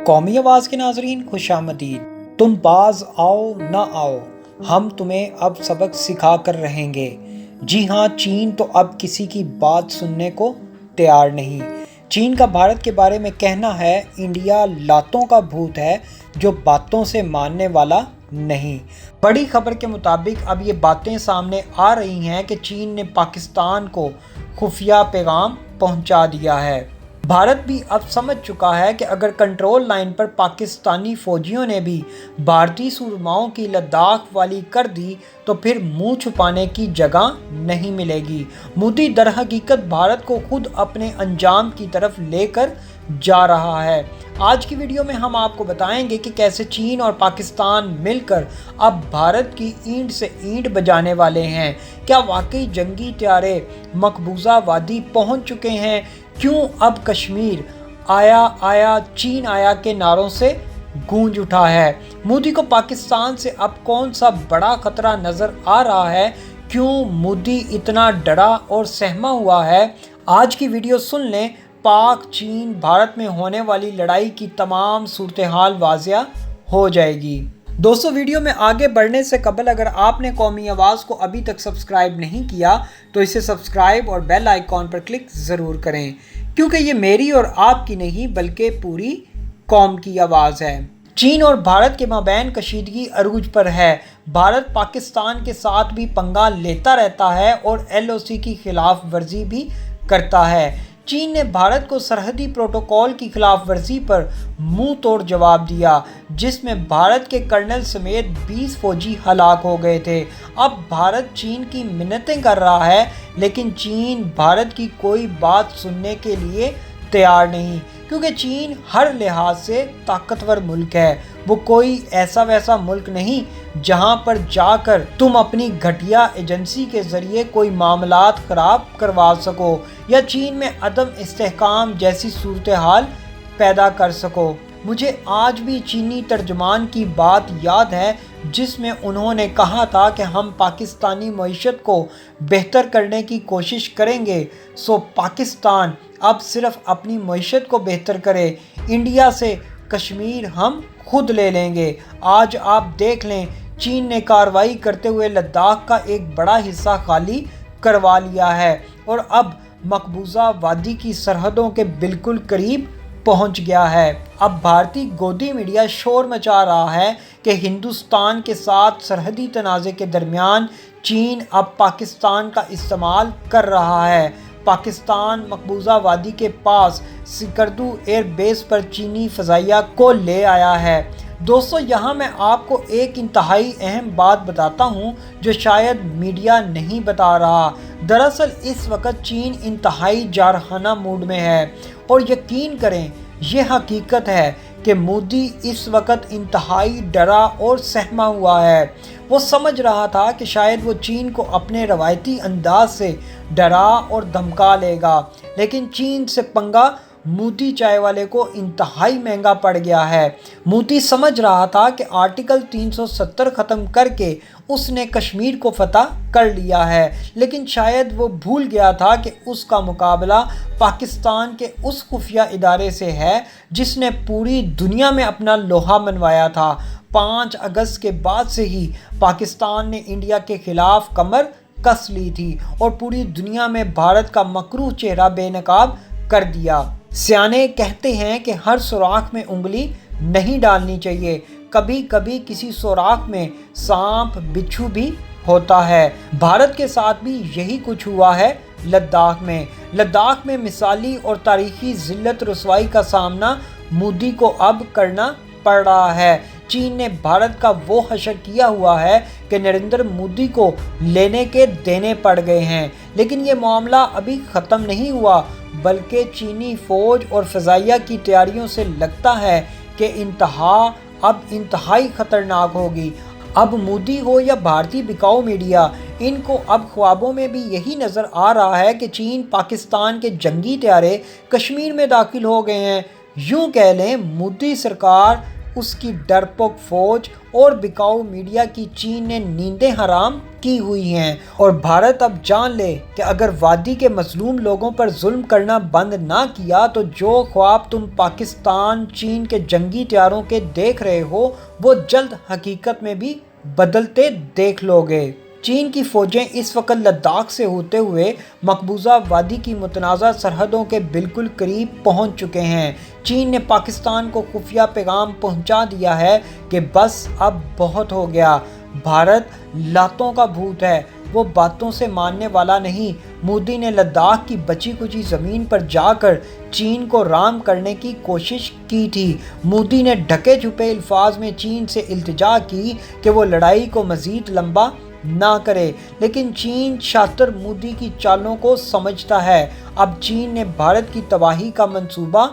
قومی آواز کے ناظرین خوش آمدید۔ تم باز آؤ نہ آؤ، ہم تمہیں اب سبق سکھا کر رہیں گے۔ جی ہاں، چین تو اب کسی کی بات سننے کو تیار نہیں۔ چین کا بھارت کے بارے میں کہنا ہے، انڈیا لاتوں کا بھوت ہے جو باتوں سے ماننے والا نہیں۔ بڑی خبر کے مطابق اب یہ باتیں سامنے آ رہی ہیں کہ چین نے پاکستان کو خفیہ پیغام پہنچا دیا ہے۔ بھارت بھی اب سمجھ چکا ہے کہ اگر کنٹرول لائن پر پاکستانی فوجیوں نے بھی بھارتی سورماؤں کی لداخ والی کر دی تو پھر منہ چھپانے کی جگہ نہیں ملے گی۔ مودی در حقیقت بھارت کو خود اپنے انجام کی طرف لے کر جا رہا ہے۔ آج کی ویڈیو میں ہم آپ کو بتائیں گے کہ کیسے چین اور پاکستان مل کر اب بھارت کی اینٹ سے اینٹ بجانے والے ہیں۔ کیا واقعی جنگی طیارے مقبوضہ وادی پہنچ چکے ہیں؟ کیوں اب کشمیر آیا آیا چین آیا کے نعروں سے گونج اٹھا ہے؟ مودی کو پاکستان سے اب کون سا بڑا خطرہ نظر آ رہا ہے؟ کیوں مودی اتنا ڈرا اور سہما ہوا ہے؟ آج کی ویڈیو سن لیں، پاک چین بھارت میں ہونے والی لڑائی کی تمام صورتحال واضح ہو جائے گی۔ دوستو، ویڈیو میں آگے بڑھنے سے قبل اگر آپ نے قومی آواز کو ابھی تک سبسکرائب نہیں کیا تو اسے سبسکرائب اور بیل آئیکن پر کلک ضرور کریں، کیونکہ یہ میری اور آپ کی نہیں بلکہ پوری قوم کی آواز ہے۔ چین اور بھارت کے مابین کشیدگی عروج پر ہے۔ بھارت پاکستان کے ساتھ بھی پنگا لیتا رہتا ہے اور LOC کی خلاف ورزی بھی کرتا ہے۔ چین نے بھارت کو سرحدی پروٹوکول کی خلاف ورزی پر منہ توڑ جواب دیا، جس میں بھارت کے کرنل سمیت 20 فوجی ہلاک ہو گئے تھے۔ اب بھارت چین کی منتیں کر رہا ہے، لیکن چین بھارت کی کوئی بات سننے کے لیے تیار نہیں، کیونکہ چین ہر لحاظ سے طاقتور ملک ہے۔ وہ کوئی ایسا ویسا ملک نہیں جہاں پر جا کر تم اپنی گھٹیا ایجنسی کے ذریعے کوئی معاملات خراب کروا سکو یا چین میں عدم استحکام جیسی صورتحال پیدا کر سکو۔ مجھے آج بھی چینی ترجمان کی بات یاد ہے جس میں انہوں نے کہا تھا کہ ہم پاکستانی معیشت کو بہتر کرنے کی کوشش کریں گے، سو پاکستان اب صرف اپنی معیشت کو بہتر کرے، انڈیا سے کشمیر ہم خود لے لیں گے۔ آج آپ دیکھ لیں، چین نے کارروائی کرتے ہوئے لداخ کا ایک بڑا حصہ خالی کروا لیا ہے اور اب مقبوضہ وادی کی سرحدوں کے بالکل قریب پہنچ گیا ہے۔ اب بھارتی گودی میڈیا شور مچا رہا ہے کہ ہندوستان کے ساتھ سرحدی تنازع کے درمیان چین اب پاکستان کا استعمال کر رہا ہے۔ پاکستان مقبوضہ وادی کے پاس سکردو ایئر بیس پر چینی فضائیہ کو لے آیا ہے۔ دوستو، یہاں میں آپ کو ایک انتہائی اہم بات بتاتا ہوں جو شاید میڈیا نہیں بتا رہا۔ دراصل اس وقت چین انتہائی جارحانہ موڈ میں ہے اور یقین کریں یہ حقیقت ہے کہ مودی اس وقت انتہائی ڈرا اور سہما ہوا ہے۔ وہ سمجھ رہا تھا کہ شاید وہ چین کو اپنے روایتی انداز سے ڈرا اور دھمکا لے گا، لیکن چین سے پنگا مودی چائے والے کو انتہائی مہنگا پڑ گیا ہے۔ مودی سمجھ رہا تھا کہ آرٹیکل 370 ختم کر کے اس نے کشمیر کو فتح کر لیا ہے، لیکن شاید وہ بھول گیا تھا کہ اس کا مقابلہ پاکستان کے اس خفیہ ادارے سے ہے جس نے پوری دنیا میں اپنا لوہا منوایا تھا۔ 5 اگست کے بعد سے ہی پاکستان نے انڈیا کے خلاف کمر کس لی تھی اور پوری دنیا میں بھارت کا مکروہ چہرہ بے نقاب کر دیا۔ سیانے کہتے ہیں کہ ہر سوراخ میں انگلی نہیں ڈالنی چاہیے، کبھی کبھی کسی سوراخ میں سانپ بچھو بھی ہوتا ہے۔ بھارت کے ساتھ بھی یہی کچھ ہوا ہے۔ لداخ میں مثالی اور تاریخی ذلت رسوائی کا سامنا مودی کو اب کرنا پڑ رہا ہے۔ چین نے بھارت کا وہ حشر کیا ہوا ہے کہ نریندر مودی کو لینے کے دینے پڑ گئے ہیں، لیکن یہ معاملہ ابھی ختم نہیں ہوا، بلکہ چینی فوج اور فضائیہ کی تیاریوں سے لگتا ہے کہ انتہا اب انتہائی خطرناک ہوگی۔ اب مودی ہو یا بھارتی بکاؤ میڈیا، ان کو اب خوابوں میں بھی یہی نظر آ رہا ہے کہ چین پاکستان کے جنگی طیارے کشمیر میں داخل ہو گئے ہیں۔ یوں کہہ لیں، مودی سرکار اس کی ڈرپوک فوج اور بکاؤ میڈیا کی چین نے نیندیں حرام کی ہوئی ہیں، اور بھارت اب جان لے کہ اگر وادی کے مظلوم لوگوں پر ظلم کرنا بند نہ کیا تو جو خواب تم پاکستان چین کے جنگی طیاروں کے دیکھ رہے ہو وہ جلد حقیقت میں بھی بدلتے دیکھ لو گے۔ چین کی فوجیں اس وقت لداخ سے ہوتے ہوئے مقبوضہ وادی کی متنازع سرحدوں کے بالکل قریب پہنچ چکے ہیں۔ چین نے پاکستان کو خفیہ پیغام پہنچا دیا ہے کہ بس اب بہت ہو گیا، بھارت لاتوں کا بھوت ہے، وہ باتوں سے ماننے والا نہیں۔ مودی نے لداخ کی بچی کچی زمین پر جا کر چین کو رام کرنے کی کوشش کی تھی۔ مودی نے ڈھکے چھپے الفاظ میں چین سے التجا کی کہ وہ لڑائی کو مزید لمبا نہ کرے، لیکن چین شاطر مودی کی چالوں کو سمجھتا ہے۔ اب چین نے بھارت کی تباہی کا منصوبہ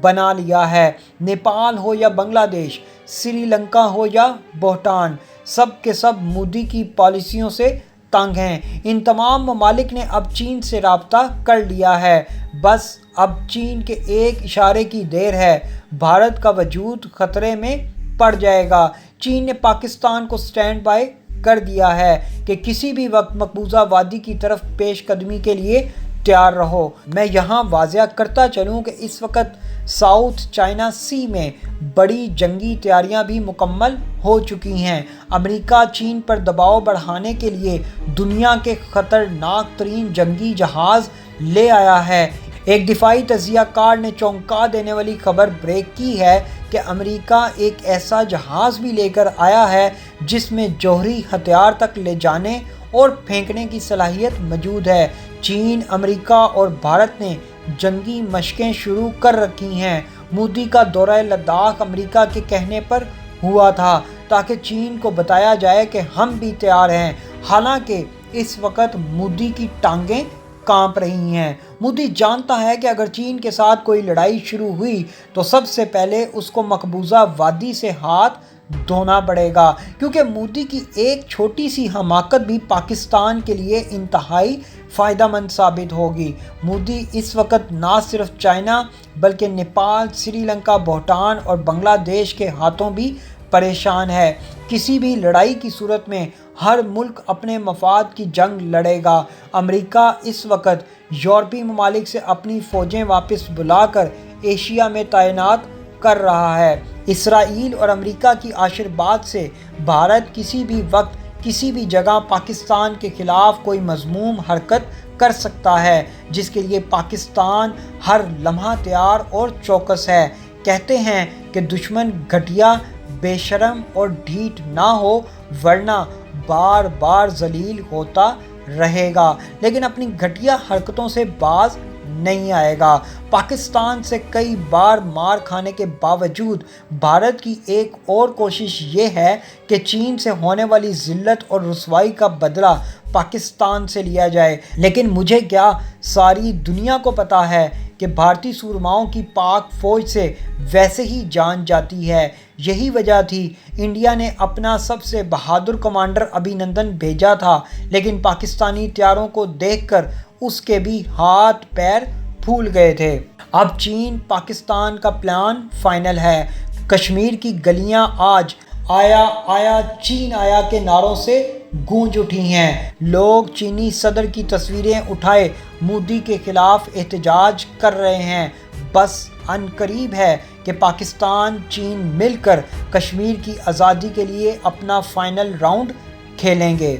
بنا لیا ہے۔ نیپال ہو یا بنگلہ دیش، سری لنکا ہو یا بھوٹان، سب کے سب مودی کی پالیسیوں سے تنگ ہیں۔ ان تمام ممالک نے اب چین سے رابطہ کر لیا ہے، بس اب چین کے ایک اشارے کی دیر ہے، بھارت کا وجود خطرے میں پڑ جائے گا۔ چین نے پاکستان کو سٹینڈ بائی کر دیا ہے کہ کسی بھی وقت مقبوضہ وادی کی طرف پیش قدمی کے لیے تیار رہو۔ میں یہاں واضح کرتا چلوں کہ اس وقت ساؤتھ چائنا سی میں بڑی جنگی تیاریاں بھی مکمل ہو چکی ہیں۔ امریکہ چین پر دباؤ بڑھانے کے لیے دنیا کے خطرناک ترین جنگی جہاز لے آیا ہے۔ ایک دفاعی تجزیہ کار نے چونکا دینے والی خبر بریک کی ہے کہ امریکہ ایک ایسا جہاز بھی لے کر آیا ہے جس میں جوہری ہتھیار تک لے جانے اور پھینکنے کی صلاحیت موجود ہے۔ چین، امریکہ اور بھارت نے جنگی مشقیں شروع کر رکھی ہیں۔ مودی کا دورہ لداخ امریکہ کے کہنے پر ہوا تھا تاکہ چین کو بتایا جائے کہ ہم بھی تیار ہیں، حالانکہ اس وقت مودی کی ٹانگیں کانپ رہی ہیں۔ مودی جانتا ہے کہ اگر چین کے ساتھ کوئی لڑائی شروع ہوئی تو سب سے پہلے اس کو مقبوضہ وادی سے ہاتھ دھونا پڑے گا، کیونکہ مودی کی ایک چھوٹی سی حماقت بھی پاکستان کے لیے انتہائی فائدہ مند ثابت ہوگی۔ مودی اس وقت نہ صرف چائنا بلکہ نیپال، سری لنکا، بھوٹان اور بنگلہ دیش کے ہاتھوں بھی پریشان ہے۔ کسی بھی لڑائی کی صورت میں ہر ملک اپنے مفاد کی جنگ لڑے گا۔ امریکہ اس وقت یورپی ممالک سے اپنی فوجیں واپس بلا کر ایشیا میں تعینات کر رہا ہے۔ اسرائیل اور امریکہ کی آشرباد سے بھارت کسی بھی وقت کسی بھی جگہ پاکستان کے خلاف کوئی مذموم حرکت کر سکتا ہے، جس کے لیے پاکستان ہر لمحہ تیار اور چوکس ہے۔ کہتے ہیں کہ دشمن گھٹیا، بے شرم اور ڈھیٹ نہ ہو ورنہ بار بار ذلیل ہوتا رہے گا، لیکن اپنی گھٹیا حرکتوں سے باز نہیں آئے گا۔ پاکستان سے کئی بار مار کھانے کے باوجود بھارت کی ایک اور کوشش یہ ہے کہ چین سے ہونے والی ذلت اور رسوائی کا بدلہ پاکستان سے لیا جائے، لیکن مجھے کیا، ساری دنیا کو پتہ ہے کہ بھارتی سورماؤں کی پاک فوج سے ویسے ہی جان جاتی ہے۔ یہی وجہ تھی انڈیا نے اپنا سب سے بہادر کمانڈر ابھی نندن بھیجا تھا، لیکن پاکستانی طیاروں کو دیکھ کر اس کے بھی ہاتھ پیر پھول گئے تھے۔ اب چین پاکستان کا پلان فائنل ہے۔ کشمیر کی گلیاں آج آیا آیا چین آیا کے نعروں سے گونج اٹھی ہیں۔ لوگ چینی صدر کی تصویریں اٹھائے مودی کے خلاف احتجاج کر رہے ہیں۔ بس عنقریب ہے کہ پاکستان چین مل کر کشمیر کی آزادی کے لیے اپنا فائنل راؤنڈ کھیلیں گے۔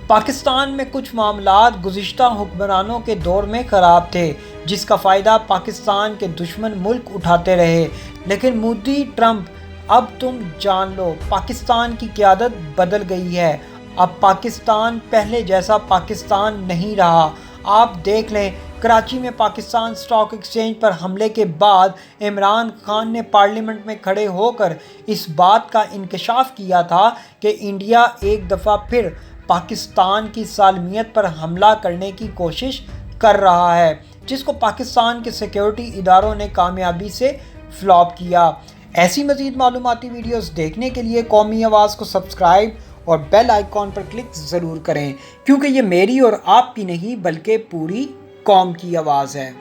پاکستان میں کچھ معاملات گزشتہ حکمرانوں کے دور میں خراب تھے، جس کا فائدہ پاکستان کے دشمن ملک اٹھاتے رہے، لیکن مودی، ٹرمپ، اب تم جان لو پاکستان کی قیادت بدل گئی ہے۔ اب پاکستان پہلے جیسا پاکستان نہیں رہا۔ آپ دیکھ لیں، کراچی میں پاکستان اسٹاک ایکسچینج پر حملے کے بعد عمران خان نے پارلیمنٹ میں کھڑے ہو کر اس بات کا انکشاف کیا تھا کہ انڈیا ایک دفعہ پھر پاکستان کی سالمیت پر حملہ کرنے کی کوشش کر رہا ہے، جس کو پاکستان کے سیکیورٹی اداروں نے کامیابی سے فلاپ کیا۔ ایسی مزید معلوماتی ویڈیوز دیکھنے کے لیے قومی آواز کو سبسکرائب اور بیل آئیکن پر کلک ضرور کریں، کیونکہ یہ میری اور آپ کی نہیں بلکہ پوری قوم کی آواز ہے۔